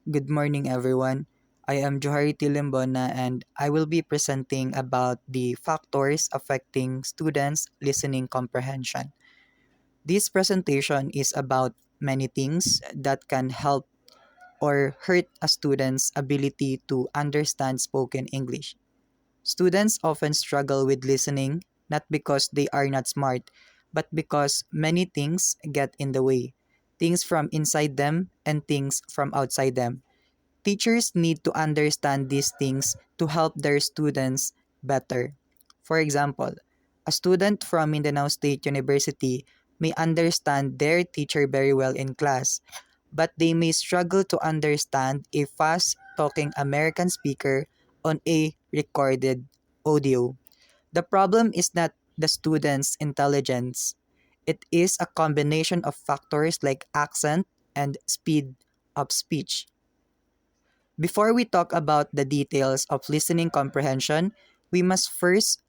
Good morning, everyone. I am Johari Tilimbona and I will be presenting about the factors affecting students' listening comprehension. This presentation is about many things that can help or hurt a student's ability to understand spoken English. Students often struggle with listening not because they are not smart, but because many things get in the way. Things from inside them and things from outside them. Teachers need to understand these things to help their students better. For example, a student from Mindanao State University may understand their teacher very well in class, but they may struggle to understand a fast talking American speaker on a recorded audio. The problem is not the student's intelligence, it is a combination of factors like accent and speed of speech. Before we talk about the details of listening comprehension, we must first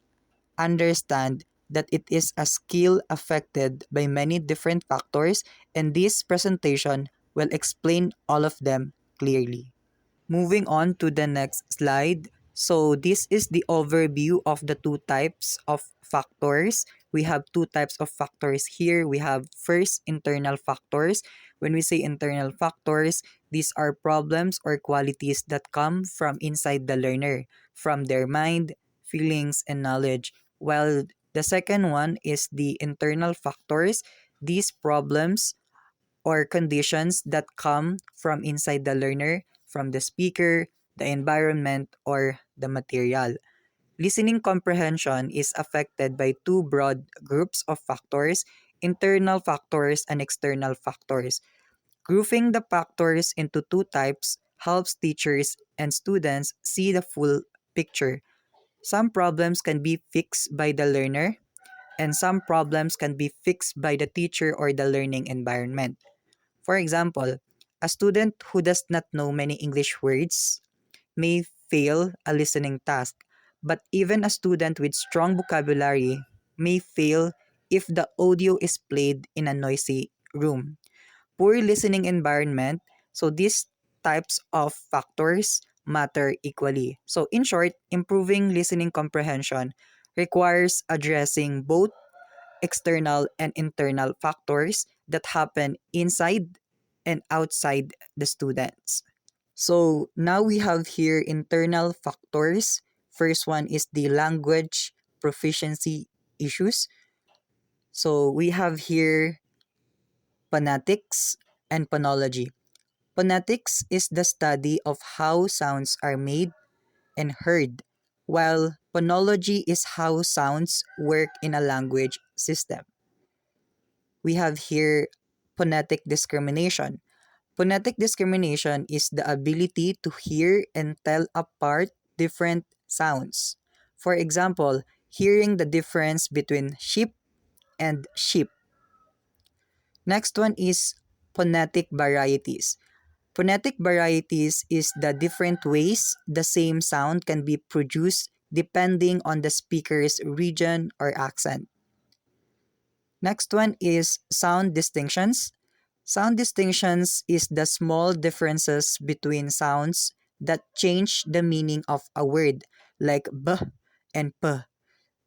understand that it is a skill affected by many different factors, and this presentation will explain all of them clearly. Moving on to the next slide. So this is the overview of the two types of factors. We have two types of factors here. We have first internal factors. When we say internal factors, these are problems or qualities that come from inside the learner, from their mind, feelings, and knowledge. While the second one is the internal factors. These problems or conditions that come from inside the learner, from the speaker, the environment, or the material. Listening comprehension is affected by two broad groups of factors: internal factors and external factors. Grouping the factors into two types helps teachers and students see the full picture. Some problems can be fixed by the learner, and some problems can be fixed by the teacher or the learning environment. For example, a student who does not know many English words may fail a listening task, but even a student with strong vocabulary may fail if the audio is played in a noisy room. Poor listening environment, so these types of factors matter equally. So in short, improving listening comprehension requires addressing both external and internal factors that happen inside and outside the students. So now we have here internal factors. First one is the language proficiency issues. So we have here phonetics and phonology. Phonetics is the study of how sounds are made and heard, while phonology is how sounds work in a language system. We have here phonetic discrimination. Phonetic discrimination is the ability to hear and tell apart different sounds. For example, hearing the difference between sheep and sheep. Next one is phonetic varieties. Phonetic varieties is the different ways the same sound can be produced depending on the speaker's region or accent. Next one is sound distinctions. Sound distinctions is the small differences between sounds that change the meaning of a word, like b and p.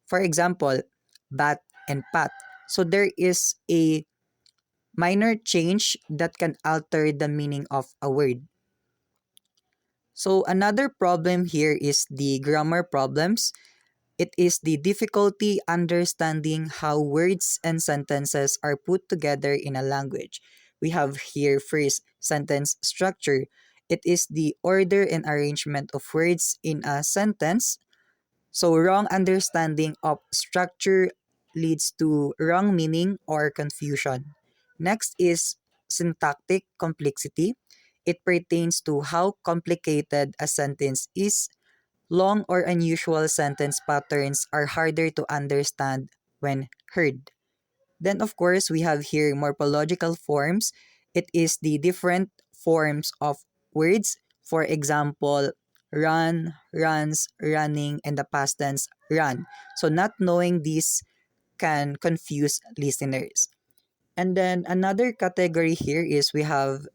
For example, bat and pat. So there is a minor change that can alter the meaning of a word. So another problem here is the grammar problems. It is the difficulty understanding how words and sentences are put together in a language. We have here first sentence structure. It is the order and arrangement of words in a sentence. So wrong understanding of structure leads to wrong meaning or confusion. Next is syntactic complexity. It pertains to how complicated a sentence is. Long or unusual sentence patterns are harder to understand when heard. Then, of course, we have here morphological forms. It is the different forms of words. For example, run, runs, running, and the past tense run. So, not knowing these can confuse listeners. And then another category here is we have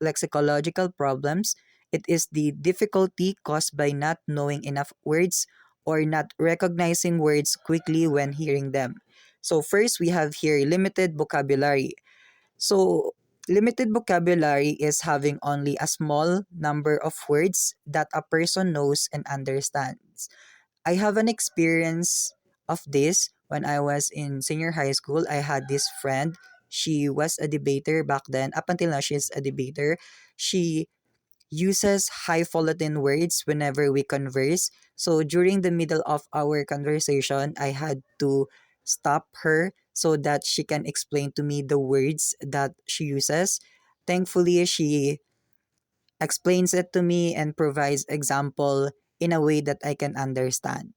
lexicological problems. It is the difficulty caused by not knowing enough words or not recognizing words quickly when hearing them. So, first, we have here limited vocabulary. So, limited vocabulary is having only a small number of words that a person knows and understands. I have an experience of this when I was in senior high school. I had this friend. She was a debater back then. Up until now, she's a debater. She uses highfalutin words whenever we converse. So during the middle of our conversation, I had to stop her so that she can explain to me the words that she uses. Thankfully, she explains it to me and provides example in a way that I can understand.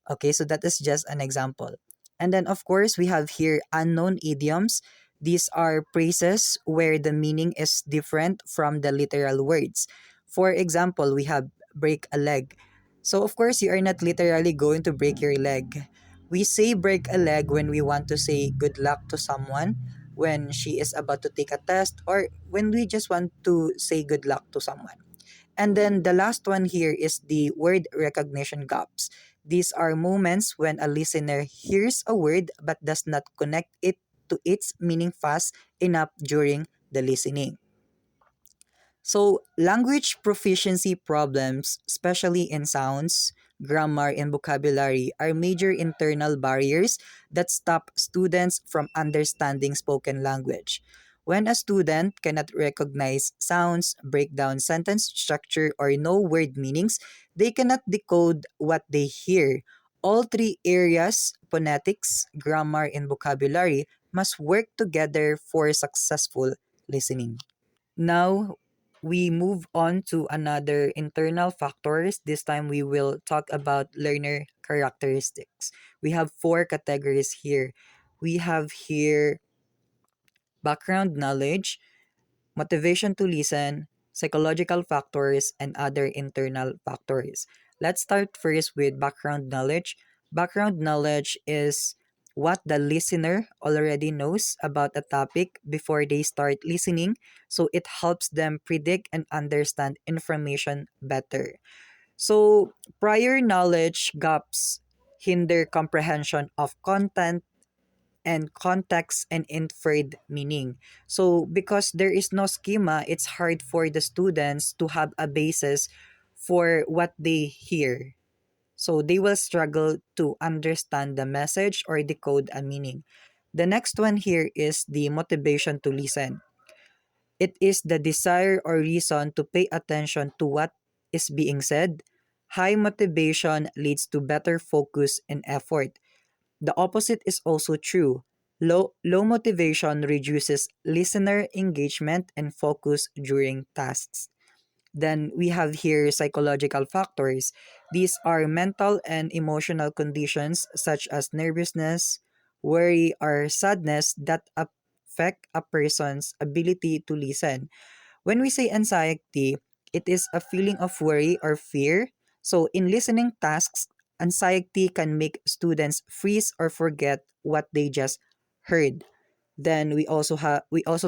Okay, so that is just an example. And then, of course, we have here unknown idioms. These are phrases where the meaning is different from the literal words. For example, we have break a leg. So, of course, you are not literally going to break your leg. We say break a leg when we want to say good luck to someone, when she is about to take a test, or when we just want to say good luck to someone. And then the last one here is the word recognition gaps. These are moments when a listener hears a word but does not connect it to its meaning fast enough during the listening. So, language proficiency problems, especially in sounds, grammar, and vocabulary, are major internal barriers that stop students from understanding spoken language. When a student cannot recognize sounds, break down sentence structure, or know word meanings, they cannot decode what they hear. All three areas, phonetics, grammar, and vocabulary, must work together for successful listening. Now, we move on to another internal factors. This time we will talk about learner characteristics. We have four categories here. We have here background knowledge, motivation to listen, psychological factors, and other internal factors. Let's start first with background knowledge. Background knowledge is what the listener already knows about a topic before they start listening, so it helps them predict and understand information better. So, prior knowledge gaps hinder comprehension of content and context and inferred meaning. So because there is no schema, it's hard for the students to have a basis for what they hear. So they will struggle to understand the message or decode a meaning. The next one here is the motivation to listen. It is the desire or reason to pay attention to what is being said. High motivation leads to better focus and effort. The opposite is also true. Low motivation reduces listener engagement and focus during tasks. Then we have here psychological factors. These are mental and emotional conditions such as nervousness, worry, or sadness that affect a person's ability to listen. When we say anxiety, it is a feeling of worry or fear. So, in listening tasks, anxiety can make students freeze or forget what they just heard. Then we also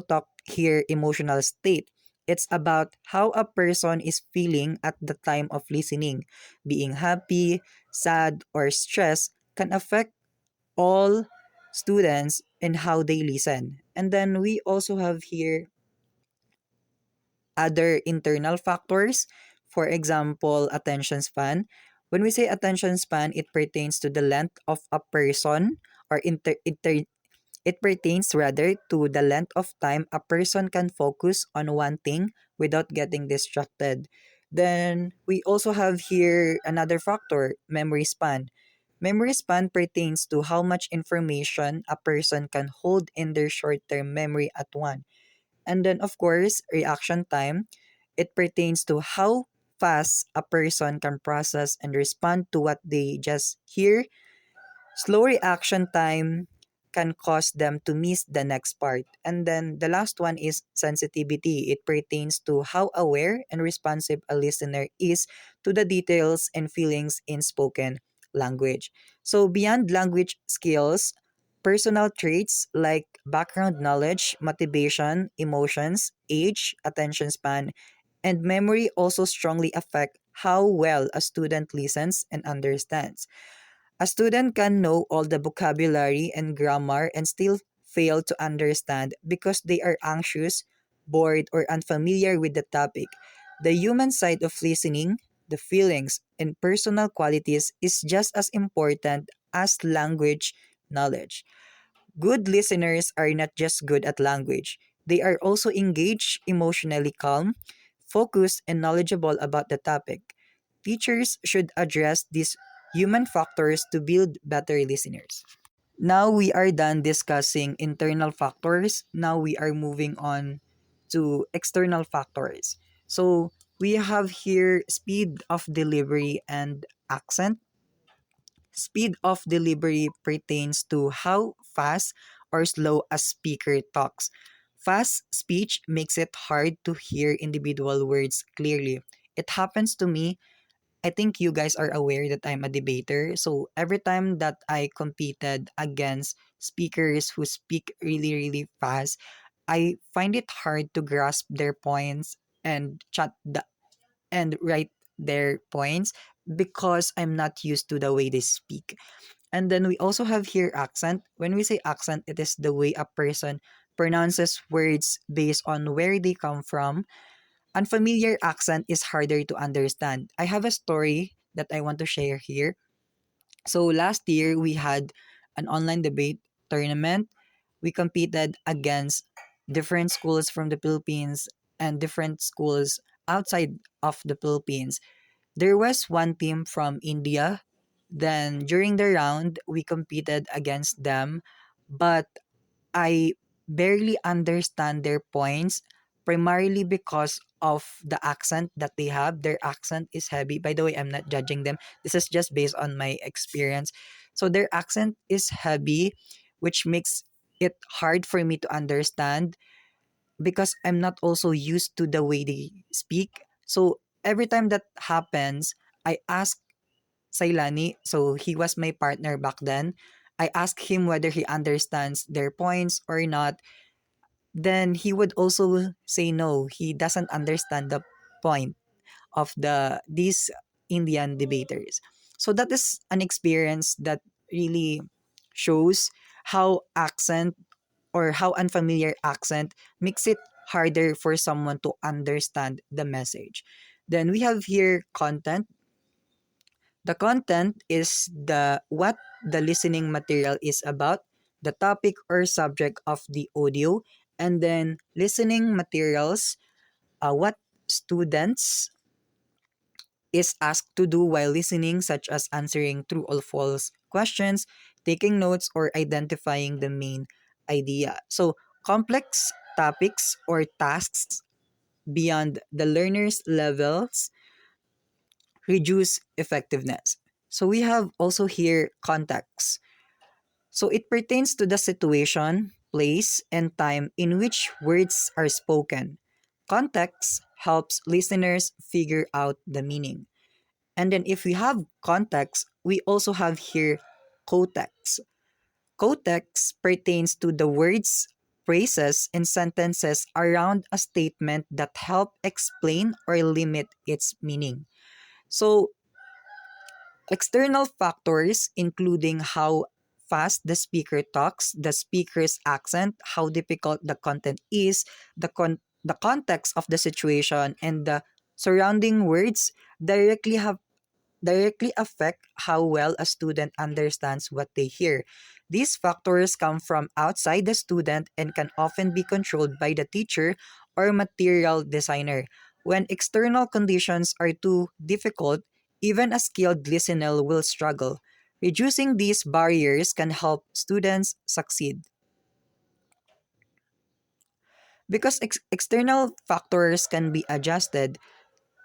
talk here emotional state. It's about how a person is feeling at the time of listening. Being happy, sad, or stressed can affect all students and how they listen. And then we also have here other internal factors. For example, attention span. When we say attention span, it pertains to the length of a person or it pertains rather to the length of time a person can focus on one thing without getting distracted. Then we also have here another factor, memory span. Memory span pertains to how much information a person can hold in their short-term memory at once. And then, of course, reaction time. It pertains to how fast a person can process and respond to what they just hear. Slow reaction time can cause them to miss the next part. And then the last one is sensitivity. It pertains to how aware and responsive a listener is to the details and feelings in spoken language. So, beyond language skills, Personal traits like background knowledge, motivation, emotions, age, attention span, and memory also strongly affect how well a student listens and understands. A student can know all the vocabulary and grammar and still fail to understand because they are anxious, bored, or unfamiliar with the topic. The human side of listening, the feelings, and personal qualities is just as important as language knowledge. Good listeners are not just good at language, they are also engaged, emotionally calm, focused, and knowledgeable about the topic. Teachers should address these human factors to build better listeners. Now we are done discussing internal factors. Now we are moving on to external factors. So we have here speed of delivery and accent. Speed of delivery pertains to how fast or slow a speaker talks. Fast speech makes it hard to hear individual words clearly. It happens to me. I think you guys are aware that I'm a debater. So every time that I competed against speakers who speak really, really fast, I find it hard to grasp their points and and write their points because I'm not used to the way they speak. And then we also have here accent. When we say accent, it is the way a person pronounces words based on where they come from. Unfamiliar accent is harder to understand. I have a story that I want to share here. So last year we had an online debate tournament. We competed against different schools from the Philippines and different schools outside of the Philippines. There was one team from India. Then during the round, we competed against them, but I barely understand their points, primarily because of the accent that they have. Their accent is heavy. By the way, I'm not judging them. This is just based on my experience. So their accent is heavy, which makes it hard for me to understand because I'm not also used to the way they speak. So every time that happens, I ask Sailani, so he was my partner back then. I asked him whether he understands their points or not. Then he would also say no, he doesn't understand the point of these Indian debaters. So that is an experience that really shows how accent or how unfamiliar accent makes it harder for someone to understand the message. Then we have here content. The content is the what the listening material is about, the topic or subject of the audio, and then listening materials, what students is asked to do while listening, such as answering true or false questions, taking notes, or identifying the main idea. So, complex topics or tasks beyond the learner's levels reduce effectiveness. So, we have also here context. So, it pertains to the situation, place, and time in which words are spoken. Context helps listeners figure out the meaning. And then if we have context, we also have here cotext. Cotext pertains to the words, phrases, and sentences around a statement that help explain or limit its meaning. So external factors, including how fast the speaker talks, the speaker's accent, how difficult the content is, the context of the situation, and the surrounding words directly affect how well a student understands what they hear. These factors come from outside the student and can often be controlled by the teacher or material designer. When external conditions are too difficult, even a skilled listener will struggle. Reducing these barriers can help students succeed. Because external factors can be adjusted,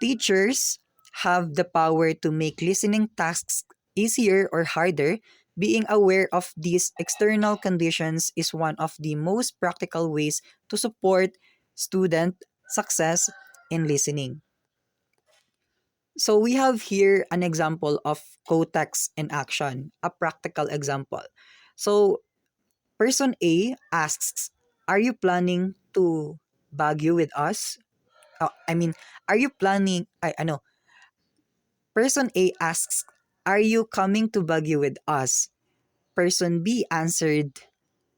teachers have the power to make listening tasks easier or harder. Being aware of these external conditions is one of the most practical ways to support student success in listening. So we have here an example of co-text in action, a practical example. So Person A asks, "Are you planning to Baguio with us?" I mean, are you planning? I know. Person A asks, "Are you coming to Baguio with us?" Person B answered,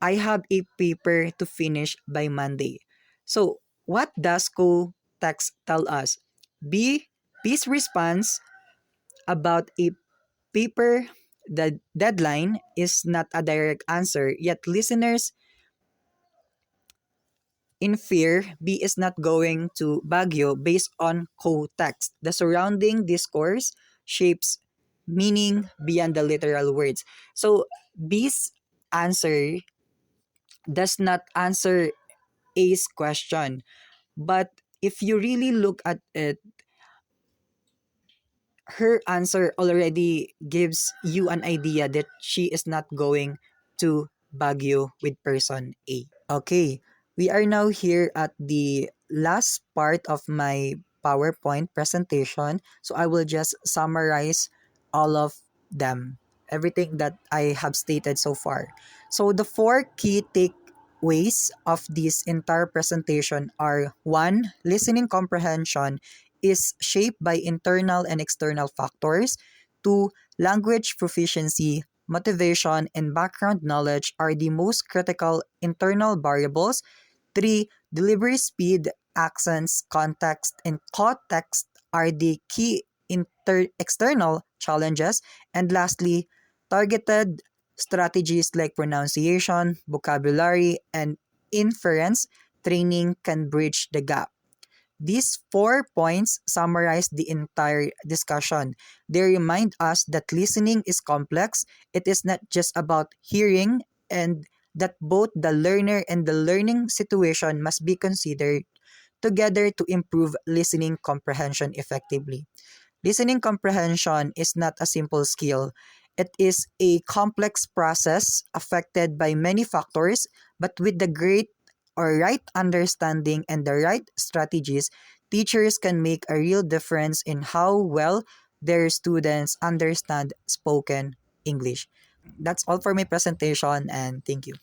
"I have a paper to finish by Monday." So, what does co-text tell us? B, B's response about a paper, the deadline is not a direct answer, yet listeners in fear B is not going to Baguio based on co-text. The surrounding discourse shapes meaning beyond the literal words. So B's answer does not answer A's question. But if you really look at it, her answer already gives you an idea that she is not going to Baguio with person A. Okay, we are now here at the last part of my PowerPoint presentation. So I will just summarize all of them, everything that I have stated so far. So the four key takeaways of this entire presentation are: one, listening comprehension is shaped by internal and external factors. Two, language proficiency, motivation, and background knowledge are the most critical internal variables. Three, delivery speed, accents, context, and context are the key external challenges. And lastly, targeted strategies like pronunciation, vocabulary, and inference training can bridge the gap. These 4 points summarize the entire discussion. They remind us that listening is complex. It is not just about hearing, and that both the learner and the learning situation must be considered together to improve listening comprehension effectively. Listening comprehension is not a simple skill. It is a complex process affected by many factors, but with the great or right understanding and the right strategies, teachers can make a real difference in how well their students understand spoken English. That's all for my presentation, and thank you.